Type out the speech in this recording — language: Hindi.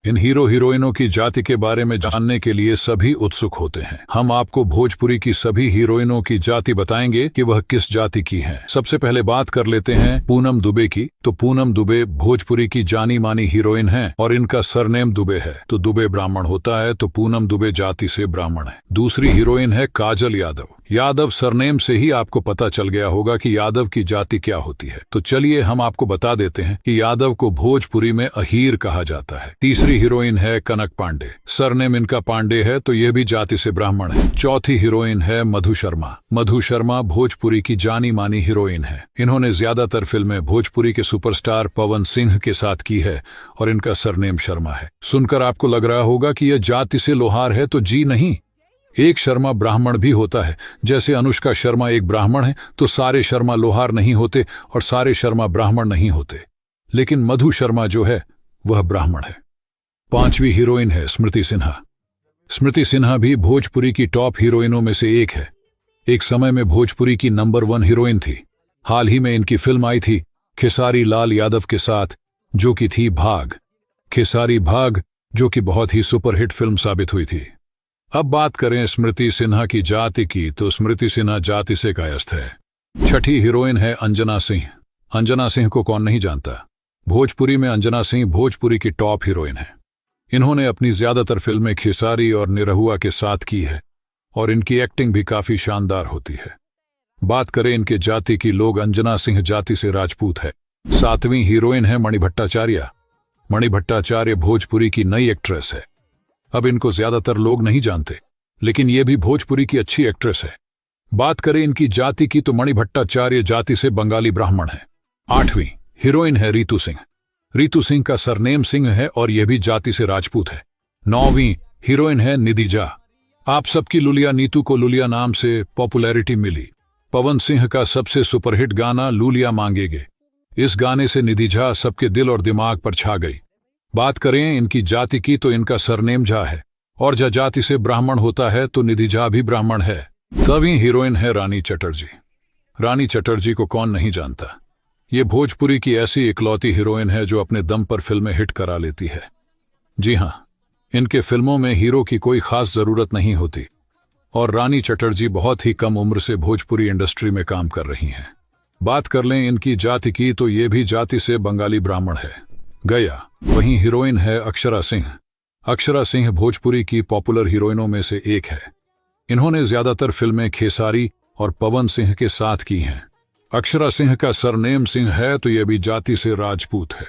इन हीरो हीरोइनों की जाति के बारे में जानने के लिए सभी उत्सुक होते हैं। हम आपको भोजपुरी की सभी हीरोइनों की जाति बताएंगे कि वह किस जाति की हैं। सबसे पहले बात कर लेते हैं पूनम दुबे की। तो पूनम दुबे भोजपुरी की जानी मानी हीरोइन हैं और इनका सरनेम दुबे है, तो दुबे ब्राह्मण होता है, तो पूनम दुबे जाति से ब्राह्मण है। दूसरी हीरोइन है काजल यादव। यादव सरनेम से ही आपको पता चल गया होगा कि यादव की जाति क्या होती है, तो चलिए हम आपको बता देते हैं कि यादव को भोजपुरी में अहीर कहा जाता है। तीसरी हीरोइन है कनक पांडे। सरनेम इनका पांडे है, तो यह भी जाति से ब्राह्मण है। चौथी हीरोइन है मधु शर्मा। मधु शर्मा भोजपुरी की जानी मानी हीरोइन है। इन्होंने ज्यादातर फिल्में भोजपुरी के सुपरस्टार पवन सिंह के साथ की है और इनका सरनेम शर्मा है। सुनकर आपको लग रहा होगा कि यह जाति से लोहार है, तो जी नहीं, एक शर्मा ब्राह्मण भी होता है। जैसे अनुष्का शर्मा एक ब्राह्मण है, तो सारे शर्मा लोहार नहीं होते और सारे शर्मा ब्राह्मण नहीं होते, लेकिन मधु शर्मा जो है वह ब्राह्मण है। पांचवी हीरोइन है स्मृति सिन्हा। स्मृति सिन्हा भी भोजपुरी की टॉप हीरोइनों में से एक है। एक समय में भोजपुरी की नंबर 1 हीरोइन थी। हाल ही में इनकी फिल्म आई थी खेसारी लाल यादव के साथ, जो कि थी भाग। खेसारी भाग, जो कि बहुत ही सुपरहिट फिल्म साबित हुई थी। अब बात करें स्मृति सिन्हा की जाति की, तो स्मृति सिन्हा जाति से कायस्थ है। छठी हीरोइन है अंजना सिंह। अंजना सिंह को कौन नहीं जानता। भोजपुरी में अंजना सिंह भोजपुरी की टॉप हीरोइन है। इन्होंने अपनी ज्यादातर फिल्में खेसारी और निरहुआ के साथ की है और इनकी एक्टिंग भी काफी शानदार होती है। बात करें इनके जाति की, लोग अंजना सिंह जाति से राजपूत है। सातवीं हीरोइन है मणि भट्टाचार्य। मणि भट्टाचार्य भोजपुरी की नई एक्ट्रेस है। अब इनको ज्यादातर लोग नहीं जानते, लेकिन ये भी भोजपुरी की अच्छी एक्ट्रेस है। बात करें इनकी जाति की, तो मणि भट्टाचार्य जाति से बंगाली ब्राह्मण है। आठवीं हीरोइन है रीतू सिंह। रीतू सिंह का सरनेम सिंह है और यह भी जाति से राजपूत है। नौवीं हीरोइन है निधि झा। आप सबकी लुलिया नीतू को लुलिया नाम से पॉपुलैरिटी मिली। पवन सिंह का सबसे सुपरहिट गाना लुलिया मांगेगे, इस गाने से निधि झा सबके दिल और दिमाग पर छा गई। बात करें इनकी जाति की, तो इनका सरनेम झा है और झा जाति से ब्राह्मण होता है, तो निधि झा भी ब्राह्मण है। 10वीं हीरोइन है रानी चटर्जी। रानी चटर्जी को कौन नहीं जानता। ये भोजपुरी की ऐसी इकलौती हीरोइन है जो अपने दम पर फिल्में हिट करा लेती है। जी हां, इनके फिल्मों में हीरो की कोई खास जरूरत नहीं होती और रानी चटर्जी बहुत ही कम उम्र से भोजपुरी इंडस्ट्री में काम कर रही हैं। बात कर लें इनकी जाति की, तो ये भी जाति से बंगाली ब्राह्मण है। गया। वहीं हीरोइन है अक्षरा सिंह। अक्षरा सिंह भोजपुरी की पॉपुलर हीरोइनों में से एक है। इन्होंने ज्यादातर फिल्में खेसारी और पवन सिंह के साथ की हैं। अक्षरा सिंह का सरनेम सिंह है, तो यह भी जाति से राजपूत है।